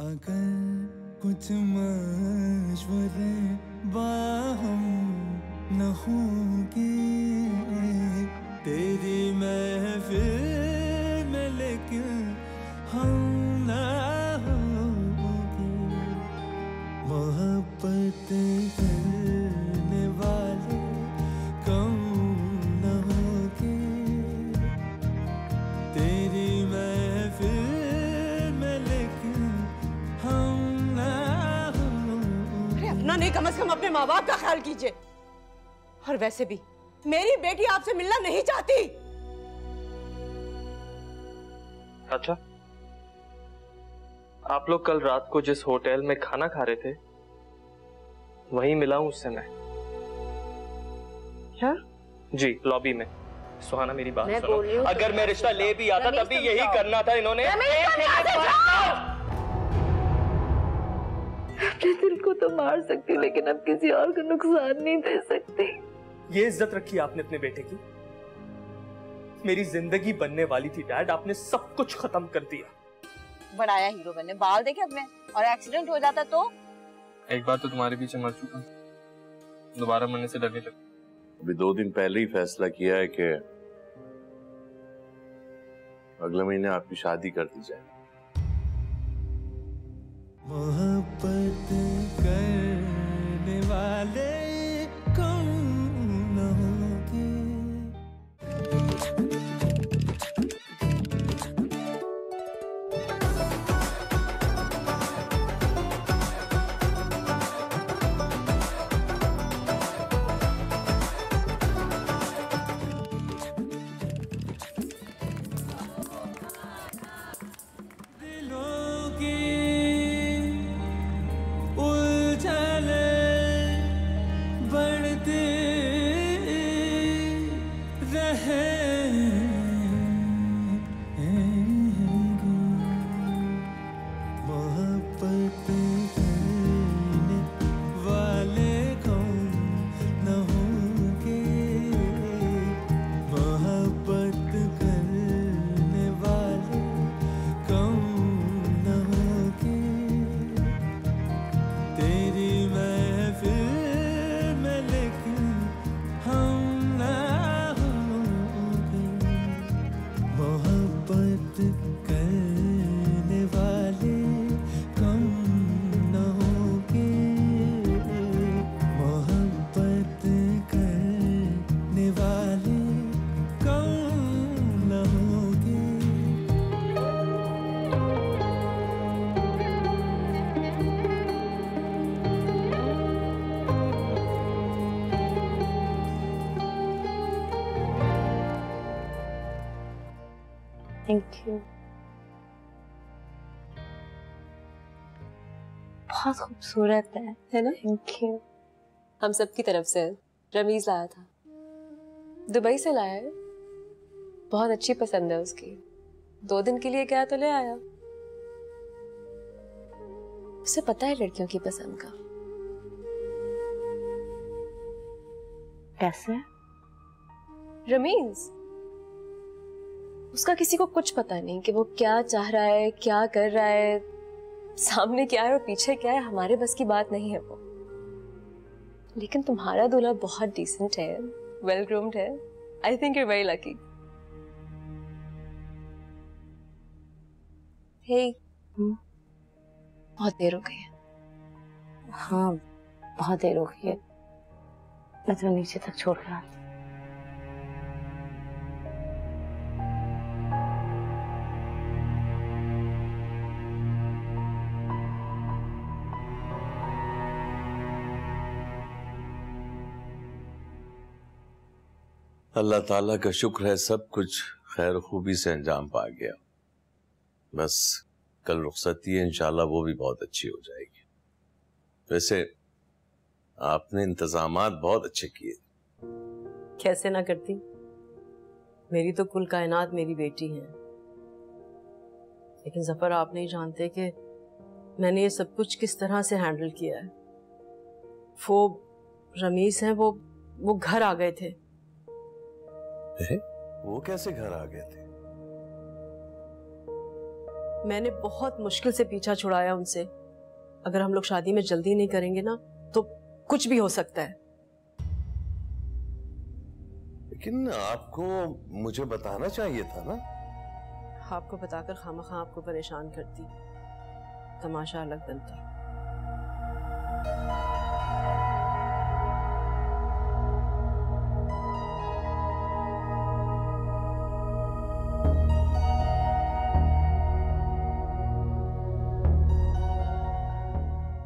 अगर कुछ मशवरे बाहम न होंगे तेरी महफिल में, लेकिन हम ना होंगे। मोहब्बत करने वाले कम न होंगे तेरी महफिल में, लेकिन हम ना होंगे। अरे अपना नहीं, कम से कम अपने माँ बाप का ख्याल कीजिए। और वैसे भी मेरी बेटी आपसे मिलना नहीं चाहती। अच्छा, आप लोग कल रात को जिस होटल में खाना खा रहे थे वहीं मिला हूं उससे मैं। क्या? जी, लॉबी में। सुहाना मेरी बात सुनो, अगर मैं रिश्ता ले भी आता तब भी यही करना था इन्होंने। अपने दिल को तो मार सकती हूँ, लेकिन अब किसी और को नुकसान नहीं दे सकती। ये इज्जत रखी आपने अपने बेटे की। मेरी जिंदगी बनने वाली थी डैड, आपने सब कुछ खत्म कर दिया। बढ़ाया हीरो बनने, बाल देखे अपने, और एक्सीडेंट हो जाता तो? एक बार तो तुम्हारे पीछे मर चुका, दोबारा मरने से डरे थे। अभी 2 दिन पहले ही फैसला किया है कि अगले महीने आपकी शादी कर दी जाए। मोहब्बत करने वाले कम न होंगे। दिलों की उलझने बढ़ती रहेंगी। मोहब्बत करने वाले कौन न होंगे। मोहब्बत करने वाले कौन न होंगे तेरी महफिल में, लेकिन हम ना होंगे। मोहब्बत करने वाले कम न होंगे। मोहब्बत करने वाले कम न होंगे। Thank you. बहुत खूबसूरत है ना? Thank you. हम सबकी तरफ से रमीज लाया था, दुबई से लाया है। बहुत अच्छी पसंद है उसकी, 2 दिन के लिए गया तो ले आया। उसे पता है लड़कियों की पसंद का। कैसे? रमीज, उसका किसी को कुछ पता नहीं कि वो क्या चाह रहा है, क्या कर रहा है, सामने क्या है और पीछे क्या है, हमारे बस की बात नहीं है वो। लेकिन तुम्हारा दूल्हा बहुत डिसेंट है, वेल ग्रूम्ड है। I think you are very lucky. Hey, बहुत देर हो गई है। हाँ, बहुत देर हो गई है। मैं तुम्हें नीचे तक छोड़ कर आती। अल्लाह ताला का शुक्र है, सब कुछ खैर खूबी से अंजाम पा गया। बस कल रुखसती है, इंशाल्लाह वो भी बहुत अच्छी हो जाएगी। वैसे आपने इंतजामात बहुत अच्छे किए। कैसे ना करती, मेरी तो कुल कायनात मेरी बेटी है। लेकिन जफर, आप नहीं जानते कि मैंने ये सब कुछ किस तरह से हैंडल किया है। वो रमीज हैं, वो घर आ गए थे। वो कैसे घर आ गए थे? मैंने बहुत मुश्किल से पीछा छुड़ाया उनसे। अगर हम लोग शादी में जल्दी नहीं करेंगे ना तो कुछ भी हो सकता है। लेकिन आपको मुझे बताना चाहिए था ना। आपको बताकर खामखा आपको परेशान करती, तमाशा अलग बनता।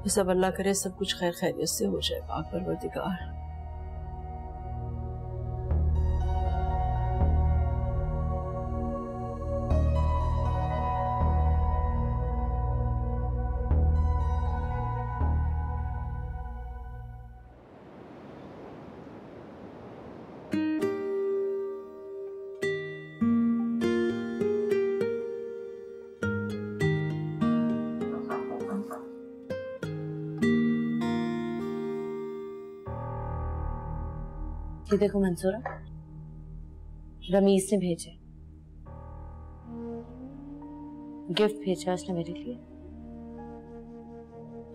सब अल्लाह करे सब कुछ खैर खैरियत से हो जाए। पाक परवरदिगार। ये देखो मंसूरा, रमीज ने भेजे, गिफ्ट भेजा उसने मेरे लिए।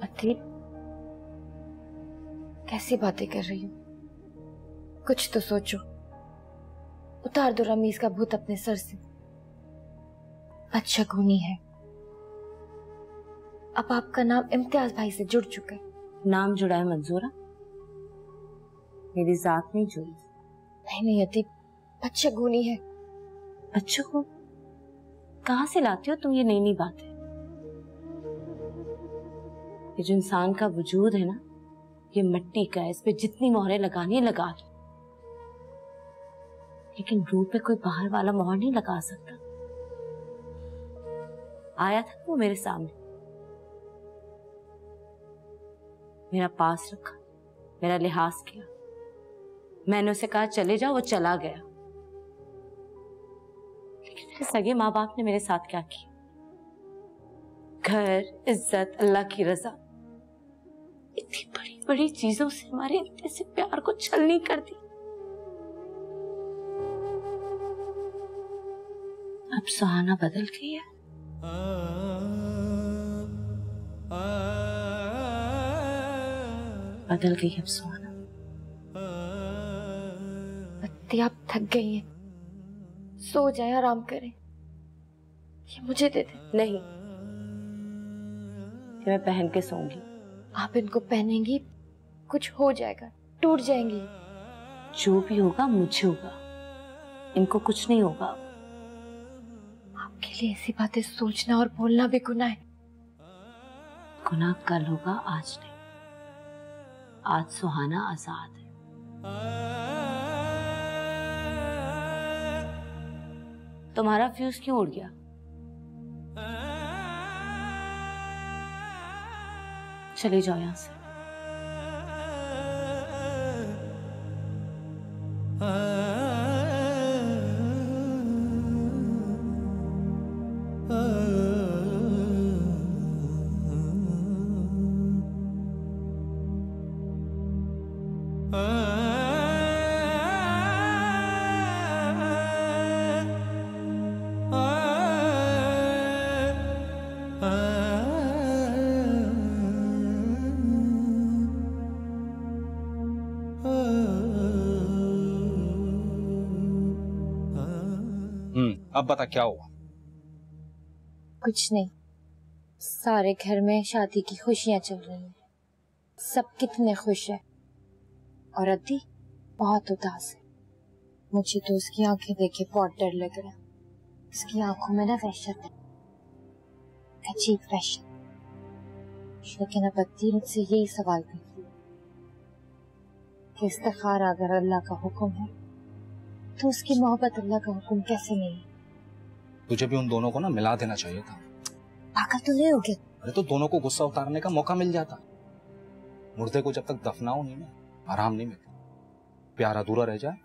अतीब, कैसी बातें कर रही हो? कुछ तो सोचो। उतार दो रमीज का भूत अपने सर से। बदशगुनी है। अब आपका नाम इम्तियाज भाई से जुड़ चुका है। नाम जुड़ा है मंजूरा, मेरी जात नहीं जुड़ी। नहीं अतीब, बदशगुनी है। बच्चों को कहाँ से लाते हो तुम ये नई नई बातें? ये जो इंसान का वजूद है ना, ये मिट्टी का है, इस पे जितनी मोहरें लगानी है लगा दो, लेकिन रूह पे कोई बाहर वाला मोहर नहीं लगा सकता। आया था वो मेरे सामने, मेरा पास रखा, मेरा लिहाज किया, मैंने उसे कहा चले जाओ, वो चला गया। लेकिन मेरे सगे माँ बाप ने मेरे साथ क्या किया? घर, इज्जत, अल्लाह की रजा, इतनी बड़ी बड़ी चीजों से हमारे इतने से प्यार को छलनी कर दी। अब सुहाना बदल गई है। बदल गई अब सुहाना। आप थक गई हैं, सो जाए, आराम करें। ये मुझे दे दे। नहीं, मैं पहन के सोऊंगी। आप इनको पहनेंगी, कुछ हो जाएगा, टूट जाएंगी। जो भी होगा मुझे होगा, इनको कुछ नहीं होगा। आपके लिए ऐसी बातें सोचना और बोलना भी गुनाह है। गुनाह कल होगा, आज नहीं। आज सुहाना आजाद है। तुम्हारा फ्यूज क्यों उड़ गया? चले जाओ यहां से। अब बता क्या हुआ? कुछ नहीं, सारे घर में शादी की खुशियां चल रही हैं, सब कितने खुश हैं, और अद्दी बहुत उदास है। मुझे तो उसकी आंखें देखे बहुत डर लग रहा है। उसकी आंखों में ना वहशत है, अजीब वहशत। लेकिन अब अद्दी मुझसे यही सवाल करती है कि इस्तिखारा अगर अल्लाह का हुक्म है तो उसकी मोहब्बत अल्लाह का हुक्म कैसे नहीं है? तुझे भी उन दोनों को ना मिला देना चाहिए था। पागल तो नहीं हो गया? अरे तो दोनों को गुस्सा उतारने का मौका मिल जाता। मुर्दे को जब तक दफनाओ नहीं ना, आराम नहीं मिलता। प्यार अधूरा रह जाए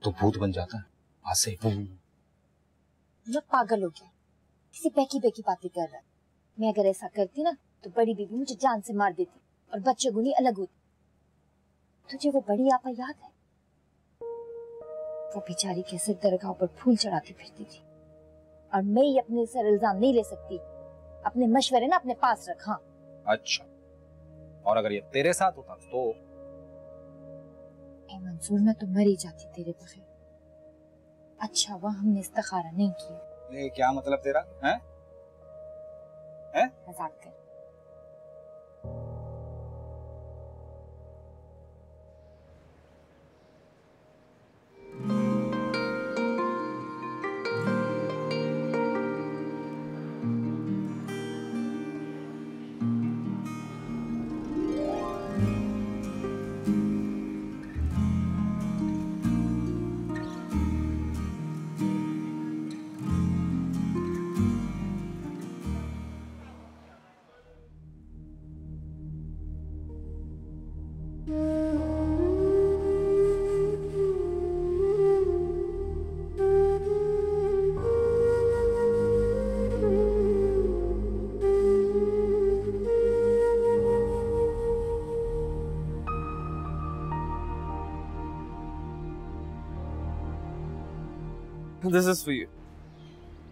तो भूत बन जाता है। आज से ये पागल हो गया, किसी बेकी बेकी बातें कर रहा है। मैं अगर ऐसा करती ना तो बड़ी बीबी मुझे जान से मार देती और बदशगुनी अलग होती। तुझे वो बड़ी आपा याद है? वो बेचारी कैसे दरगाह पर फूल चढ़ाती फिरती थी, और मैं ही अपने सर इल्जाम नहीं ले सकती। अपने मशवरे ना अपने पास रख। हाँ अच्छा, और अगर ये तेरे साथ होता तो? मंसूर मैं तो मर ही जाती तेरे बगैर। अच्छा हुआ हमने इस्तिखारा नहीं किया। ये क्या मतलब तेरा? हैं? हैं? मजाक कर। This is for you.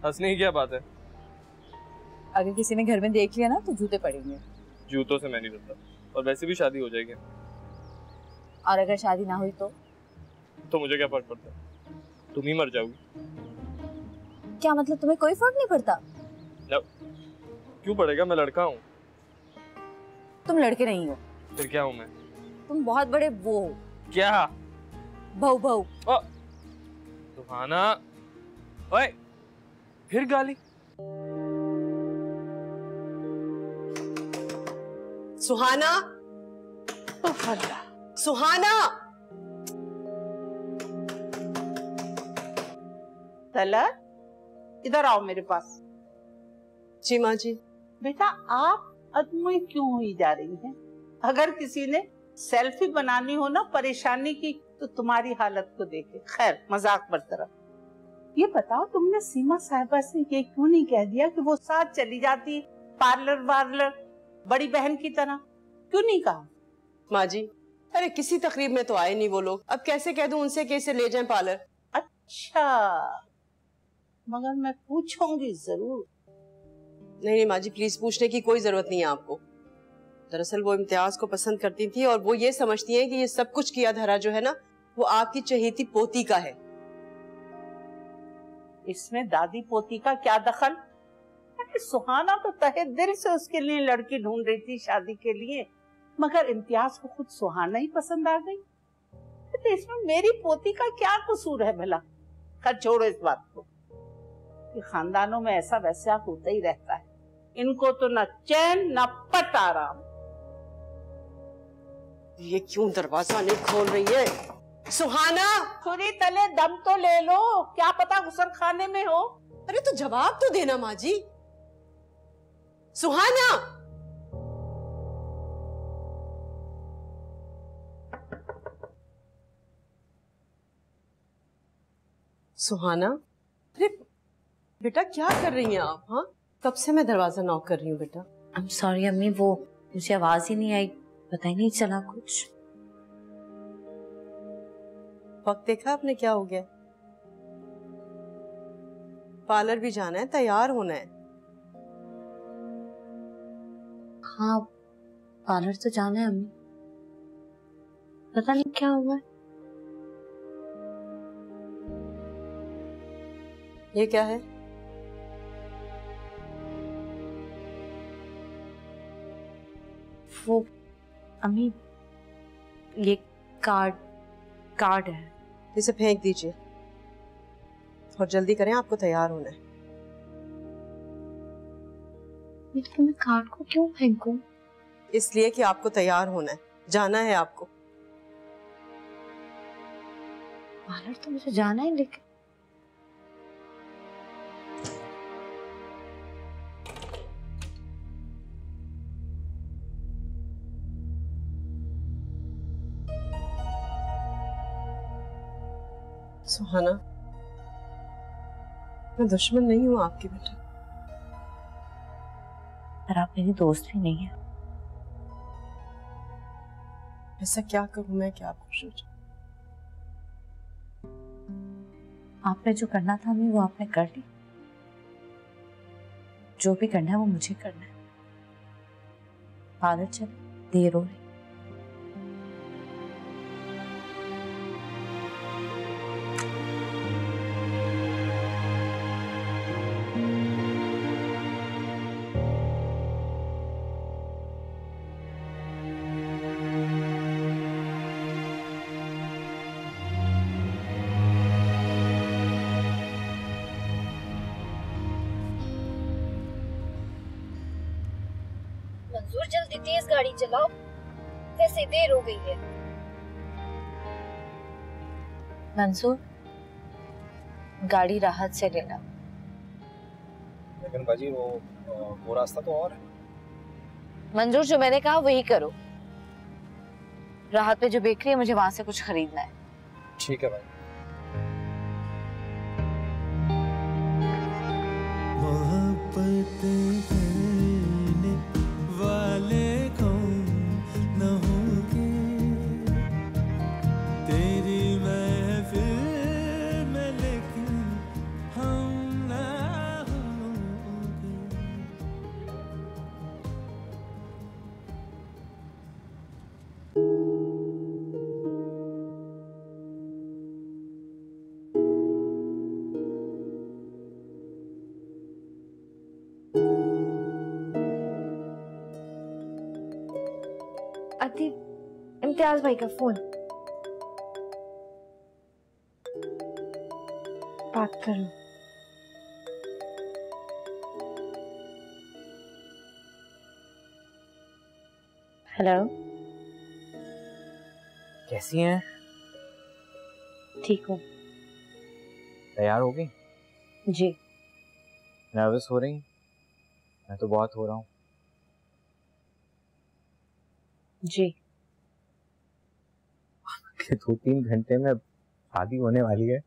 हंसने की क्या बात है? अगर किसी ने घर में देख लिया ना तो जूते पड़ेंगे। जूतों से मैं नहीं डरता, और वैसे भी शादी हो जाएगी। और अगर शादी ना हुई तो मुझे क्या फर्क पड़ता है? तुम ही मर जाओगी। क्या मतलब तुम्हें कोई फर्क नहीं पड़ता? No. क्यों पड़ेगा? मैं लड़का हूँ। तुम लड़के नहीं हो। फिर क्या हूँ मैं? तुम बहुत बड़े वो हो। क्या? बहू बहू। सुहाना, ओए, फिर गाली? सुहाना, सुहाना, तला, इधर आओ मेरे पास। जी माँ जी। बेटा आप अधमुई क्यों हुई जा रही हैं? अगर किसी ने सेल्फी बनानी हो ना परेशानी की तो तुम्हारी हालत को देखे। खैर मजाक बरतरफ। ये बताओ तुमने सीमा साहिबा से ये क्यों नहीं कह दिया कि वो साथ चली जाती पार्लर वार्लर बड़ी बहन की तरह? क्यों नहीं कहा? माँ जी, अरे किसी तकरीब में तो आए नहीं वो लोग, अब कैसे कह दूं उनसे कैसे ले जाएं पार्लर? अच्छा, मगर मैं पूछूंगी जरूर। नहीं माँ जी, प्लीज पूछने की कोई जरूरत नहीं है आपको। दरअसल वो इम्तियाज को पसंद करती थी और वो ये समझती हैं कि ये सब कुछ किया धरा जो है ना वो आपकी चहेती पोती का है। इसमें दादी पोती का क्या दखल? सुहाना तो तहे दिल से उसके लिए लड़की ढूंढ रही थी शादी के लिए, मगर इम्तियाज को खुद सुहाना ही पसंद आ गई। तो इसमें मेरी पोती का क्या कसूर है भला? खैर छोड़ो इस बात को। कि खानदानों में ऐसा वैसा होता ही रहता है, इनको तो न चैन न पट आराम। ये क्यों दरवाजा नहीं खोल रही है? सुहाना, छुरी तले दम तो ले लो, क्या पता गुस्ल खाने में हो। अरे तो जवाब तो देना माँ जी। सुहाना, सुहाना, अरे बेटा क्या कर रही हैं आप? हाँ, कब से मैं दरवाजा नॉक कर रही हूँ बेटा। आई एम सॉरी अम्मी, वो मुझे आवाज ही नहीं आई, पता ही नहीं चला कुछ। वक्त देखा आपने क्या हो गया? पार्लर भी जाना है, तैयार होना है। हाँ पार्लर तो जाना है अम्मी, पता नहीं क्या हुआ है। ये क्या है? वो अम्मी ये कार्ड है। इसे फेंक दीजिए और जल्दी करें, आपको तैयार होना है। लेकिन मैं कार्ड को क्यों फेंकूं? इसलिए कि आपको तैयार होना है, जाना है आपको। पार्लर तो मुझे जाना है, लेकिन सुहाना, मैं दुश्मन नहीं हूं आपकी बेटा, पर आप मेरी दोस्त भी नहीं है। ऐसा क्या करूं मैं कि आप खुश हो जाओ? आपने जो करना था अम्मी वो आपने कर ली, जो भी करना है वो मुझे करना है। पार्लर चल, देर हो रही। मंजूर जल्दी तेज गाड़ी चलाओ, वैसे देर हो गई है। मंसूर, गाड़ी राहत से लेना। लेकिन बाजी वो रास्ता तो और है। मंजूर, जो मैंने कहा वही करो। राहत पे जो बेकरी है, मुझे वहां से कुछ खरीदना है। ठीक है भाई। मोहब्बत करने वाले कौन न होंगे तेरी महफिल में, लेकिन हम ना होंगे। अति इम्तियाज भाई का फोन, बात करो। हेलो, कैसी हैं? ठीक हूँ। तैयार हो गई? जी। नर्वस हो रही? मैं तो बहुत हो रहा हूँ। जी। 2-3 घंटे में शादी होने वाली है।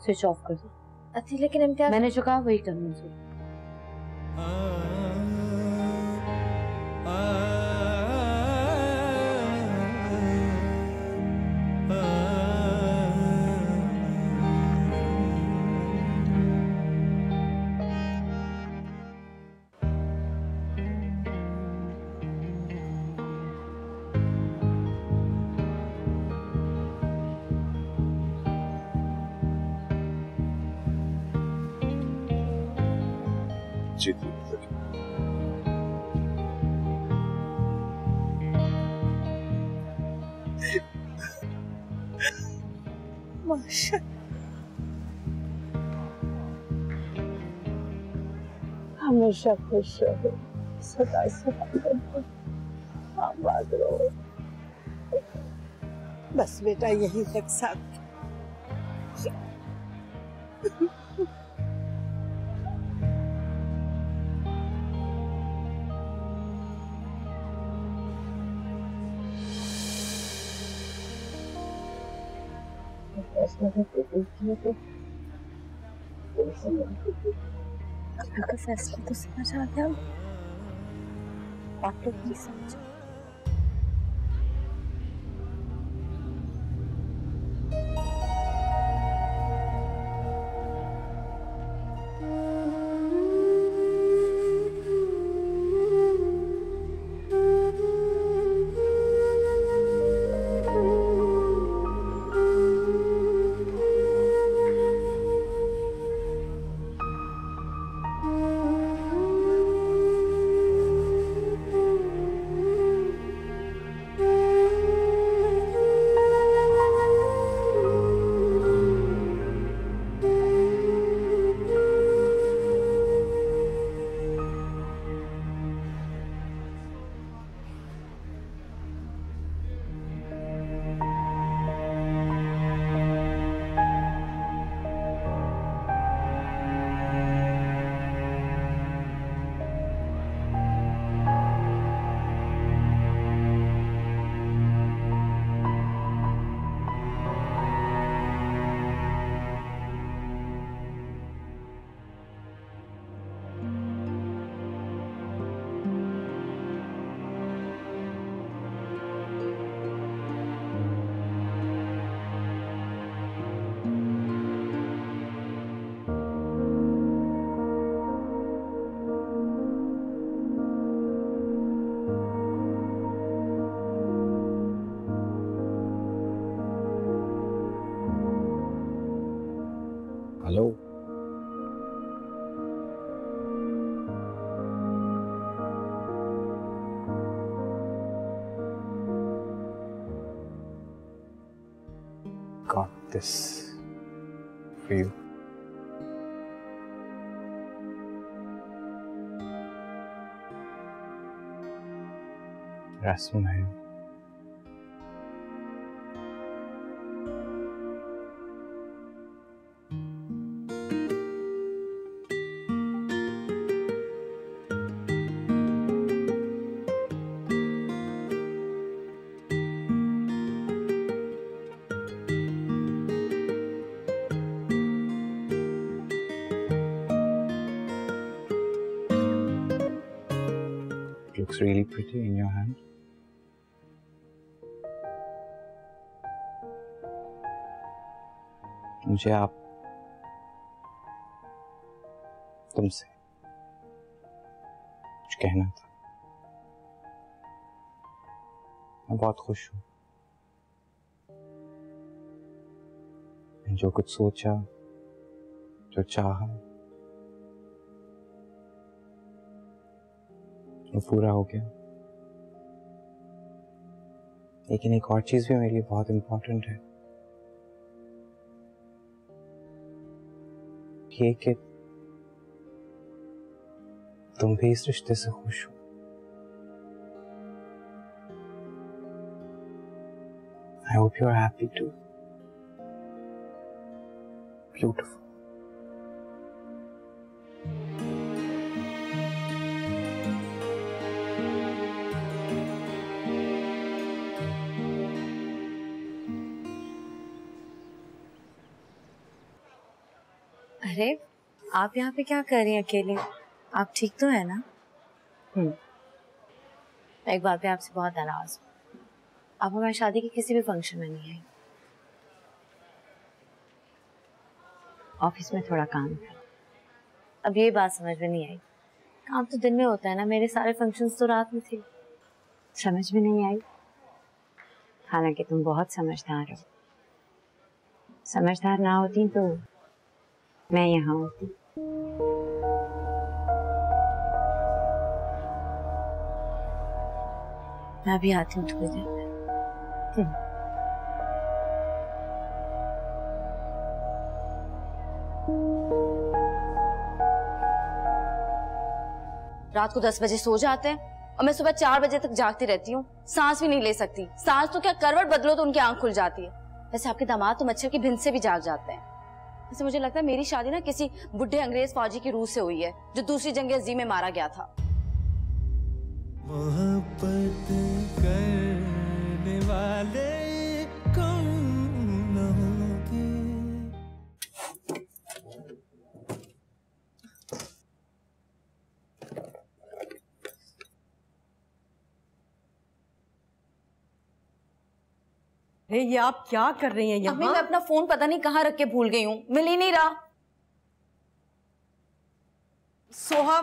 स्विच ऑफ कर दो। अति लेकिन इम्तियाज, मैंने जो कहा वही करना मंजूर। जी माशा, हमेशा खुश रहो, सदा सदा आबाद रहो। बस बेटा यही तक साथ। का फैसला तो समझ आ गया, बात तो की समझ। Hello. Got this for you. रस्म है। Looks really pretty in your hand. मुझे तुमसे कुछ कहना था। मैं बहुत खुश हूँ। जो कुछ सोचा, जो चाहा, वो पूरा हो गया। लेकिन एक और चीज भी मेरे लिए बहुत इम्पोर्टेंट है, ये कि तुम भी इस रिश्ते से खुश हो। I hope you are happy too. Beautiful. अरे आप यहाँ पे क्या कर रही हैं अकेले? आप ठीक तो है ना? एक बात पे आपसे बहुत नाराज हूँ। आप हमारी शादी के किसी भी फंक्शन में नहीं आई। ऑफिस में थोड़ा काम था। अब ये बात समझ में नहीं आई। काम तो दिन में होता है ना, मेरे सारे फंक्शंस तो रात में थे। समझ में नहीं आई। हालांकि तुम बहुत समझदार हो। समझदार ना होती तो मैं यहाँ होती। मैं भी आती हूँ थोड़ी देर में। रात को 10 बजे सो जाते हैं और मैं सुबह 4 बजे तक जागती रहती हूँ। सांस भी नहीं ले सकती। सांस तो क्या, करवट बदलो तो उनकी आंख खुल जाती है। वैसे आपके दामाद तो मच्छर की भिंड से भी जाग जाते हैं। वैसे मुझे लगता है मेरी शादी ना किसी बुढ़े अंग्रेज फौजी की रूह से हुई है जो दूसरी जंग अज़ीम में मारा गया था। मोहब्बत करने वाले कौन होंगे? अरे ये आप क्या कर रही हैं यहाँ? मैं अपना फोन पता नहीं कहाँ रख के भूल गई हूँ, मिल ही नहीं रहा। सोहा,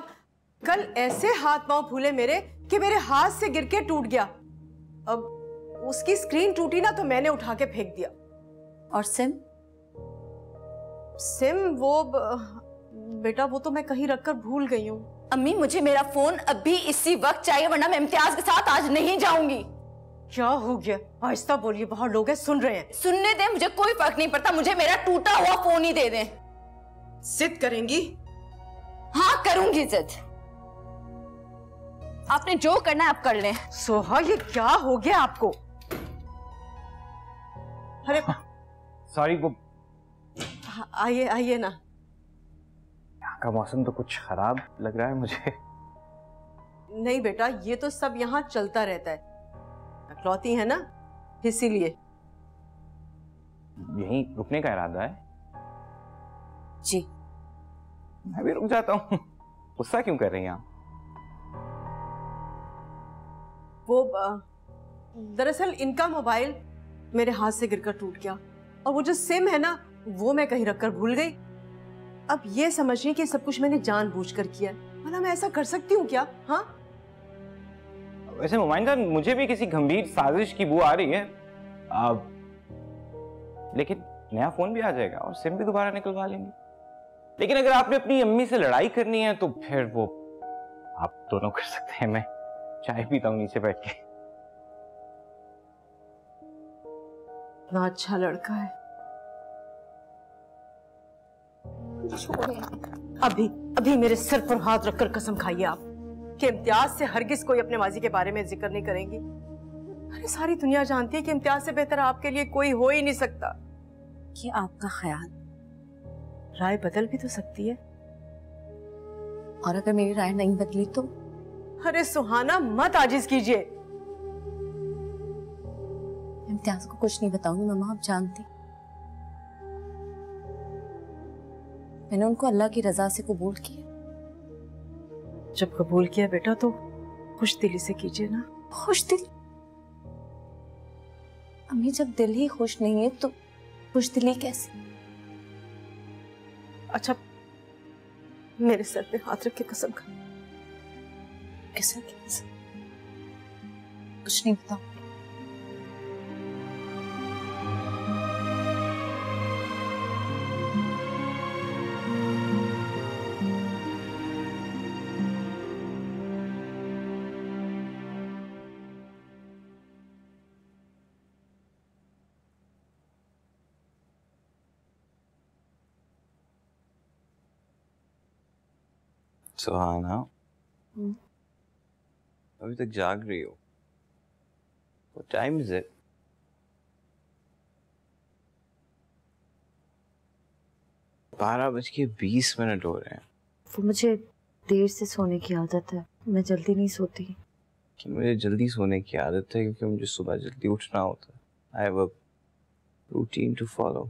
कल ऐसे हाथ पांव फूले मेरे कि मेरे हाथ से गिर के टूट गया। अब उसकी स्क्रीन टूटी ना तो मैंने उठा के फेंक दिया। और सिम? सिम बेटा वो तो मैं कहीं रखकर भूल गई हूँ। अम्मी मुझे मेरा फोन अभी इसी वक्त चाहिए, वरना मैं इम्तियाज के साथ आज नहीं जाऊंगी। क्या हो गया? आहिस्ता बोलिए, बाहर लोग हैं सुन रहे हैं। सुनने दे, मुझे कोई फर्क नहीं पड़ता। मुझे मेरा टूटा हुआ फोन ही दे दें। जिद करेंगी? हाँ करूंगी जिद। आपने जो करना है आप कर लें। सोहा ये क्या हो गया आपको? अरे सॉरी, वो आइए आइए ना। यहाँ का मौसम तो कुछ खराब लग रहा है मुझे। नहीं बेटा, ये तो सब यहाँ चलता रहता है। अखलौती है ना, इसीलिए। यहीं रुकने का इरादा है? जी। मैं भी रुक जाता हूँ। गुस्सा क्यों कर रही हैं आप? वो दरअसल इनका मोबाइल मेरे हाथ से गिरकर टूट गया और वो जो सिम है ना वो मैं कहीं रखकर भूल गई। अब ये समझिए कि सब कुछ मैंने जानबूझकर किया है। भला मैं ऐसा कर सकती हूँ क्या? हाँ वैसे मुमाइंदा, मुझे भी किसी गंभीर साजिश की बू आ रही है। लेकिन नया फोन भी आ जाएगा और सिम भी दोबारा निकलवा लेंगे। लेकिन अगर आपने अपनी अम्मी से लड़ाई करनी है तो फिर वो आप दोनों कर सकते हैं। मैं चाय पीता हूँ नीचे बैठ के। इतना अच्छा लड़का है। अभी अभी मेरे सर पर हाथ रखकर कसम खाइए आप कि इम्तियाज से हरगिज कोई अपने माजी के बारे में जिक्र नहीं करेंगी। अरे सारी दुनिया जानती है कि इम्तियाज से बेहतर आपके लिए कोई हो ही नहीं सकता। ये आपका ख्याल, राय बदल भी तो सकती है। और अगर मेरी राय नहीं बदली तो? अरे सुहाना मत आजिज कीजिए। इम्तियाज को कुछ नहीं बताऊंगी मम्मा, आप जानती। मैंने उनको अल्लाह की रजा से कबूल किया। जब कबूल किया बेटा तो खुश दिली से कीजिए ना। खुश दिल? अम्मी जब दिल ही खुश नहीं है तो खुश दिली कैसे? अच्छा मेरे सर पे हाथ रख के कसम खा। कैसे? कुछ नहीं बताऊं। सुहाना, अभी तक जाग रही हो? What time is it? बारह बज के 20 मिनट हो रहे हैं। वो मुझे देर से सोने की आदत है, मैं जल्दी नहीं सोती। कि मुझे जल्दी सोने की आदत है क्योंकि मुझे सुबह जल्दी उठना होता है। I have a routine to follow.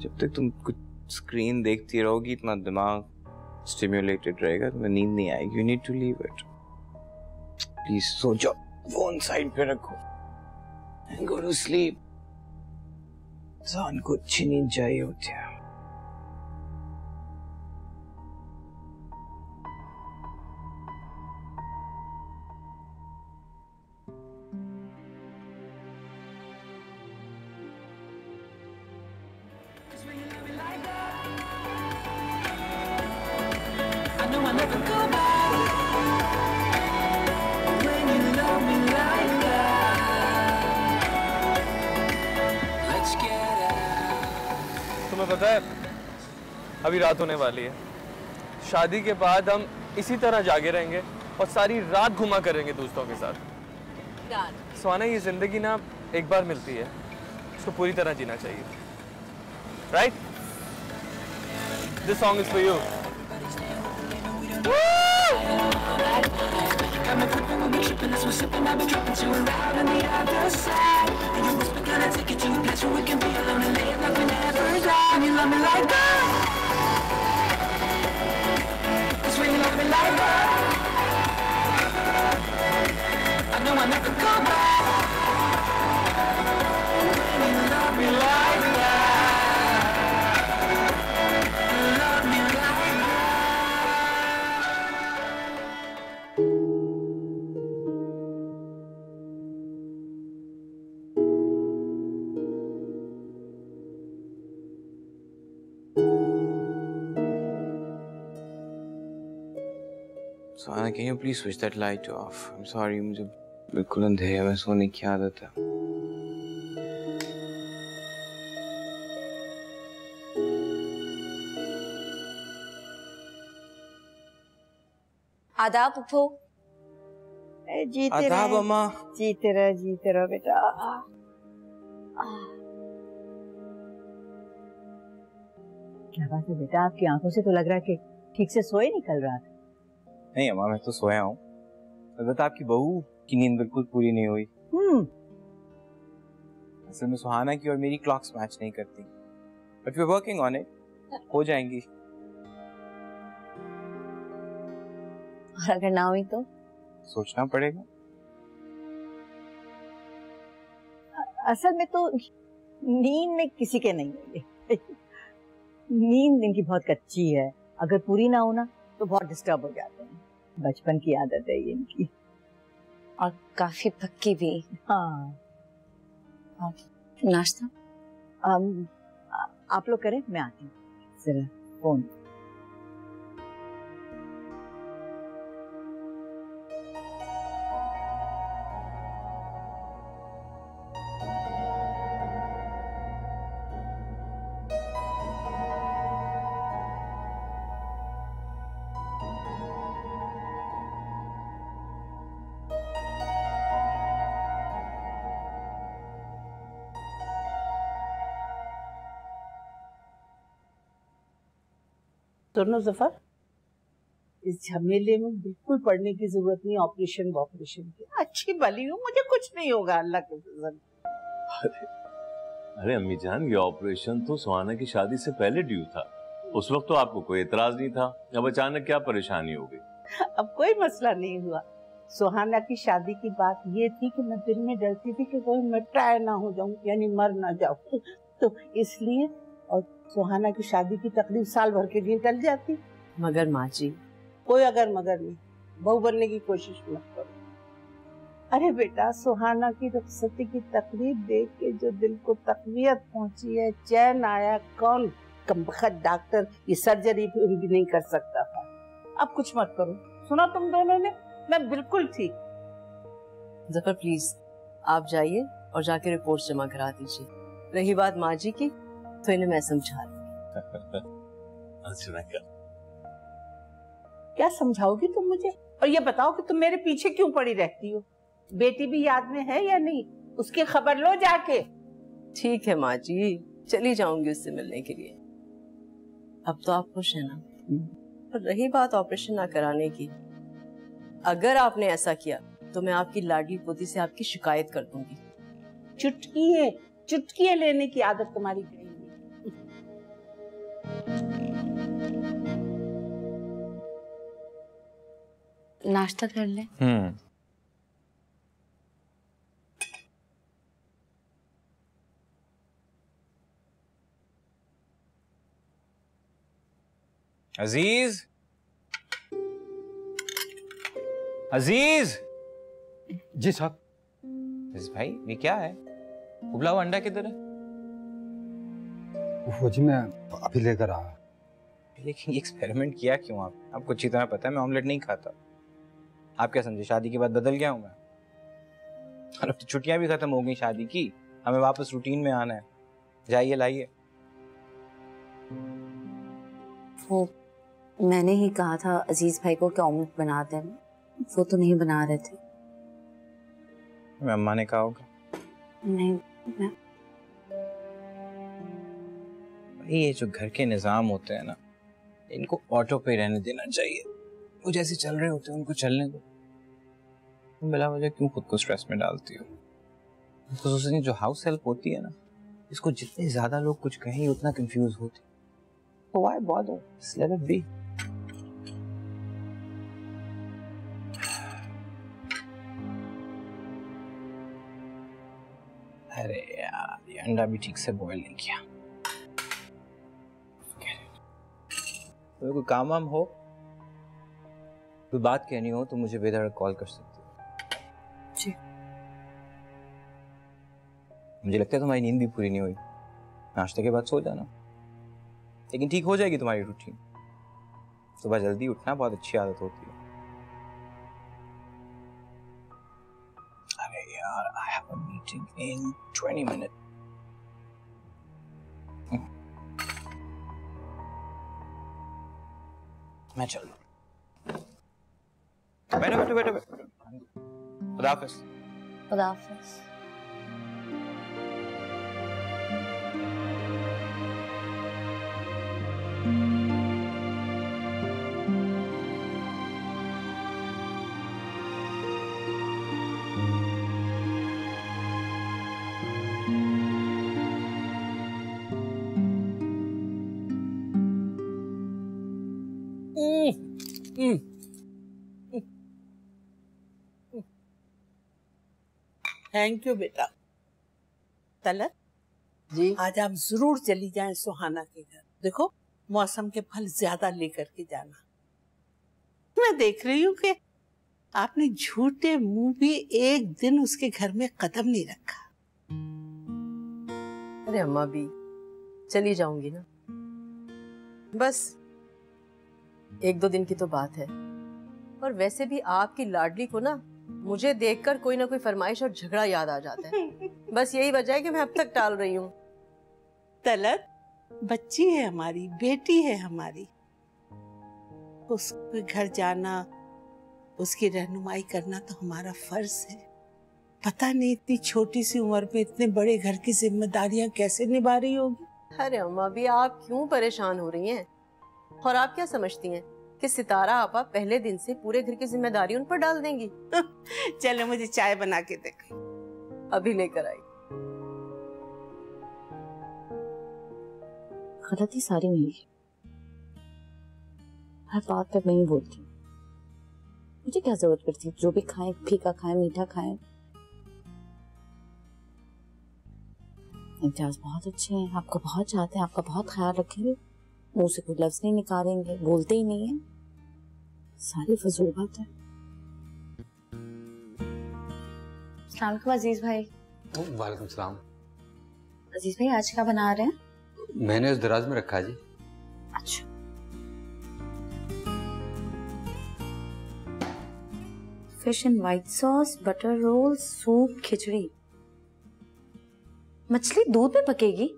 जब तक तुम कुछ स्क्रीन देखती रहोगी इतना दिमाग स्टिम्युलेटेड रहेगा, तुम्हें नींद नहीं आएगी। You need to leave it. Please सो जाओ, फोन साइड पे रखो एंड गो टू स्लीप। इंसान को अच्छी नींद चाहिए होती है। तुम्हें पता है अभी रात होने वाली है। शादी के बाद हम इसी तरह जागे रहेंगे और सारी रात घुमा करेंगे दोस्तों के साथ। सुहाना, ये जिंदगी ना एक बार मिलती है, उसको पूरी तरह जीना चाहिए। Right? This song is for you. Suhana, can you please switch that light off? I'm sorry, मुझे बिल्कुल अंधेरे में सोने की आदत है। आदाब पुप्पो। आदाब अम्मा। जीते रहो बेटा। क्या बात है बेटा, आपकी आंखों से तो लग रहा है कि ठीक से सोए नहीं कल रात। नहीं अम्मा, मैं तो सोया हूँ। अलबत्ता आपकी बहू की नींद बिल्कुल पूरी नहीं हुई। असल में सुहाना की और मेरी क्लॉक्स मैच नहीं करती, but we are working on it. हो जाएंगी। और अगर ना हुई तो? सोचना पड़ेगा। असल में तो नींद में किसी के नहीं है। नींद इनकी बहुत कच्ची है, अगर पूरी ना हो ना तो बहुत डिस्टर्ब हो जाते हैं। बचपन की आदत है ये इनकी, और काफी पक्की भी। हाँ। नाश्ता? आप लोग करें, मैं आती हूँ जरा फोन। दोनों जफर, इस झमेले में बिल्कुल पड़ने की जरूरत नहीं। ऑपरेशन की अच्छी भली हूँ, मुझे कुछ नहीं होगा अल्लाह के फजल। अरे अम्मी जान, ये ऑपरेशन तो सुहाना की शादी से पहले ड्यू था। उस वक्त तो आपको कोई एतराज नहीं था। अब अचानक क्या परेशानी हो गई? अब कोई मसला नहीं हुआ। सुहाना की शादी की बात ये थी कि मैं दिल में डरती थी कि कोई मैं ट्राई ना हो जाऊं, यानी मर ना जाऊं, तो इसलिए। और सुहाना की शादी की तकरीब साल भर के लिए टल जाती। मगर माँ जी, कोई अगर मगर नहीं, बहू बनने की कोशिश मत करो। अरे बेटा, सुहाना की रुखसती की तकरीब देख के जो दिल को तकवीयत पहुंची है, चैन आया, कौन कमबख्त डॉक्टर ये सर्जरी भी नहीं कर सकता था। अब कुछ मत करो। सुना तुम दोनों ने, मैं बिल्कुल ठीक। जफर प्लीज आप जाइए और जाके रिपोर्ट जमा करा दीजिए। रही बात माँ जी की, तो इन्हें मैं समझा दूंगी। क्या समझाओगी तुम मुझे? और ये बताओ कि तुम मेरे पीछे क्यों पड़ी रहती हो? बेटी भी याद में है या नहीं? उसकी खबर लो जाके। ठीक है माँ जी, चली जाऊंगी उससे मिलने के लिए। अब तो आप खुश है ना? पर रही बात ऑपरेशन ना कराने की, अगर आपने ऐसा किया तो मैं आपकी लाडली पोती से आपकी शिकायत कर दूंगी। चुटकियां लेने की आदत तुम्हारी गई है। नाश्ता कर ले। अजीज, अजीज। जी साहब। भाई ये क्या है? उबला हुआ अंडा किधर है? वो जी मैं अभी लेकर आया। लेकिन एक्सपेरिमेंट किया क्यों आपको अच्छी तरह पता है मैं ऑमलेट नहीं खाता। आप क्या समझे शादी के बाद बदल गया हूं मैं? और अब तो छुट्टियां भी खत्म हो गई शादी की, हमें वापस रूटीन में आना है। जाइए लाइए। वो मैंने ही कहा था अजीज भाई को कि ऑमलेट बना दें, वो तो नहीं बना रहे थे। मैं अम्मा ने कहा होगा। नहीं मैं... ये जो घर के निजाम होते हैं ना, इनको ऑटो पे रहने देना चाहिए। वो जैसे चल रहे होते हैं उनको चलने दो। तुम बिला वजह क्यों खुद को स्ट्रेस में डालती हो? खुसूसन जो हाउस हेल्प होती है ना, इसको जितने ज्यादा लोग कुछ कहें उतना कंफ्यूज होती। So why bother? Just let it be. अरे यार, ये अंडा भी ठीक से बॉईल नहीं किया। तो कोई काम वाम हो, कोई बात कहनी हो तो मुझे बेधड़क कॉल कर सकते हो। जी। मुझे लगता है तुम्हारी नींद भी पूरी नहीं हुई। नाश्ते के बाद सो जाना, लेकिन ठीक हो जाएगी तुम्हारी रूटीन। सुबह जल्दी उठना बहुत अच्छी आदत होती है। अरे यार, I have a meeting in 20 minutes. मैं चल रहा हूँ। बैठो। खुदा हाफिज़। खुदा हाफिज़। थैंक यू बेटा। तलत जी, आज आप जरूर चली जाएं सुहाना के घर। देखो, मौसम के फल ज्यादा लेकर के जाना। मैं देख रही हूँ कि आपने झूठे मुंह भी एक दिन उसके घर में कदम नहीं रखा। अरे अम्मा भी, चली जाऊंगी ना, बस 1-2 दिन की तो बात है। और वैसे भी आपकी लाडली को ना मुझे देखकर कोई ना कोई फरमाइश और झगड़ा याद आ जाता है। बस यही वजह है कि मैं अब तक टाल रही हूँ। तलत बच्ची है हमारी, बेटी है हमारी, उसके घर जाना, उसकी रहनुमाई करना तो हमारा फर्ज है। पता नहीं इतनी छोटी सी उम्र में इतने बड़े घर की जिम्मेदारियां कैसे निभा रही होगी। अरे अम्मा भी आप क्यों परेशान हो रही हैं? और आप क्या समझती हैं कि सितारा आपा पहले दिन से पूरे घर की जिम्मेदारी उन पर डाल देंगी? चलो मुझे चाय बना के दे। अभी लेकर आई। गलती सारी मेरी, हर बात पे मैं ही बोलती हूँ। मुझे क्या जरूरत पड़ती, जो भी खाएं, फीका खाएं, मीठा खाएं। इम्तियाज बहुत अच्छे हैं, आपको बहुत चाहते हैं, आपका बहुत ख्याल रखेंगे, मुंह से कोई लफ्ज नहीं निकालेंगे, बोलते ही नहीं है, सारी फजूल बात है। अस्सलाम वालेकुम अजीज भाई। वालेकुम सलाम। अजीज भाई आज क्या बना रहे हैं? मैंने उस दराज में रखा जी। अच्छा, fish and white sauce, butter roll, soup, khichdi. मछली दूध में पकेगी?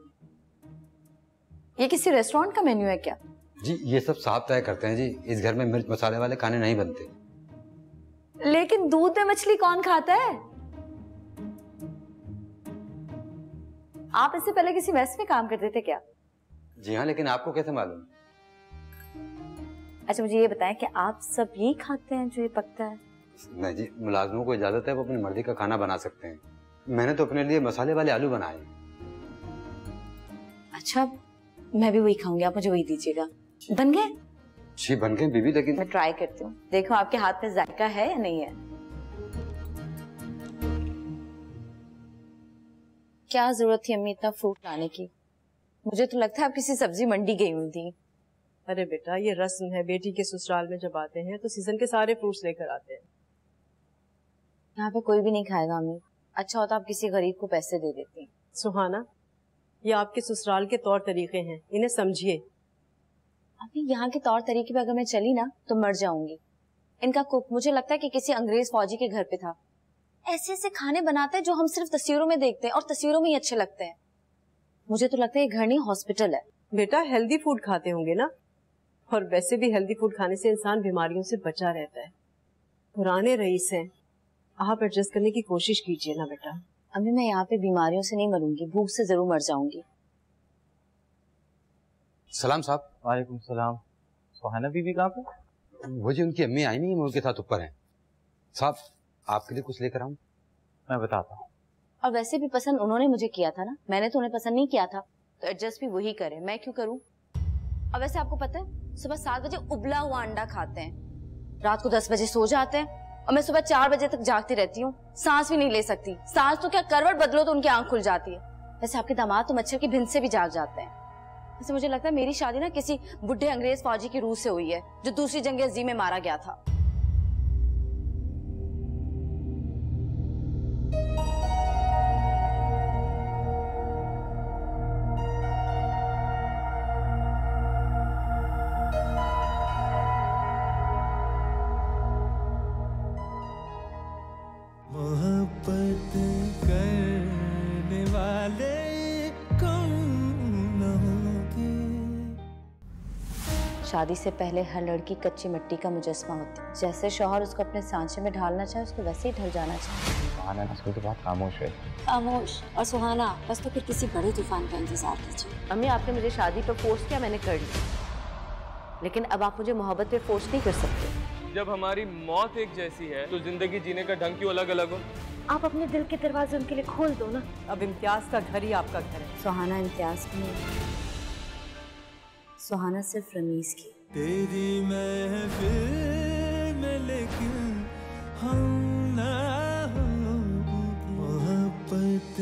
ये किसी रेस्टोरेंट का मेन्यू है क्या? जी ये सब साहब तय करते हैं जी, इस घर में मिर्च मसाले वाले खाने नहीं बनते। लेकिन दूध में मछली कौन खाता है? आप इससे पहले किसी मेस में काम करते थे क्या? जी हाँ, लेकिन आपको कैसे मालूम? अच्छा मुझे ये बताएं कि आप सब यही खाते हैं जो ये पकता है? नहीं जी, मुलाजमों को इजाजत है वो अपनी मर्जी का खाना बना सकते हैं। मैंने तो अपने लिए मसाले वाले आलू बनाए। अच्छा मैं भी वही खाऊंगी, आप मुझे वही दीजिएगा। बन गए? जी बन गए बीबी, लेकिन मैं ट्राई करती हूँ, देखो आपके हाथ में जायका है या नहीं है। क्या जरूरत थी अम्मी इतना फ्रूट लाने की? मुझे तो लगता है आप किसी सब्जी मंडी गई हुई थी। अरे बेटा ये रस्म है, बेटी के ससुराल में जब आते हैं तो सीजन के सारे फ्रूट्स लेकर आते हैं। यहाँ पे कोई भी नहीं खाएगा अम्मी, अच्छा होता आप किसी गरीब को पैसे दे देती। सुहाना ये आपके ससुराल के तौर तरीके हैं, इन्हें समझिए। अभी यहाँ के तौर तरीके पे अगर मैं चली ना तो मर जाऊंगी। इनका कुक मुझे लगता है कि किसी अंग्रेज फौजी के घर पे था। ऐसे ऐसे खाने बनाते हैं जो हम सिर्फ तस्वीरों में देखते हैं और तस्वीरों में ही अच्छे लगते हैं। मुझे तो लगता है ये घर नहीं हॉस्पिटल है। बेटा हेल्दी फूड खाते होंगे ना, और वैसे भी हेल्दी फूड खाने से इंसान बीमारियों से बचा रहता है। पुराने रईस हैं, आप एडजस्ट करने की कोशिश कीजिए ना बेटा। अभी मैं यहाँ पे बीमारियों से नहीं मरूंगी, भूख से जरूर मर जाऊंगी। सलाम साहब। वालेकुम सलाम। सुहाना बीबी कहाँ पे? वो जी उनकी अम्मी आई नहीं, वो उनके साथ ऊपर हैं। साहब आपके लिए कुछ लेकर आऊं? मैं बताता हूँ। और वैसे भी पसंद उन्होंने मुझे किया था ना, मैंने तो उन्हें पसंद नहीं किया था, तो एडजस्ट भी वही करे, मैं क्यों करूँ? और वैसे आपको पता है सुबह 7 बजे उबला हुआ अंडा खाते हैं, रात को 10 बजे सो जाते हैं, और मैं सुबह 4 बजे तक जागती रहती हूँ, सांस भी नहीं ले सकती। सांस तो क्या, करवट बदलो तो उनकी आंख खुल जाती है। वैसे आपके दामाद तो मच्छर की भिंड से भी जाग जाते हैं। वैसे मुझे लगता है मेरी शादी ना किसी बुढ़े अंग्रेज फौजी की रूह से हुई है जो दूसरी जंग अज़ीम में मारा गया था। मोहब्बत करने वाले कौन होंगे? शादी से पहले हर लड़की कच्ची मिट्टी का मुजस्मा होती है। जैसे शौहर उसको अपने सांचे में ढालना चाहे उसको वैसे ही ढल जाना चाहिए। सुहाना आजकल तो बहुत खामोश है। खामोश और सुहाना, बस तो फिर किसी बड़े तूफान का इंतजार कीजिए। अम्मी आपने मुझे शादी पर फोर्स किया, मैंने कर ली, लेकिन अब आप मुझे मोहब्बत पे फोर्स नहीं कर सकते। जब हमारी मौत एक जैसी है तो जिंदगी जीने का ढंग क्यों अलग अलग हो? आप अपने दिल के दरवाजे उनके लिए खोल दो ना। अब इम्तियाज का घर ही आपका घर है। सुहाना इम्तियाज की, सुहाना सिर्फ रमीज की। तेरी महफिल में लेकिन हम ना होंगे। मोहब्बत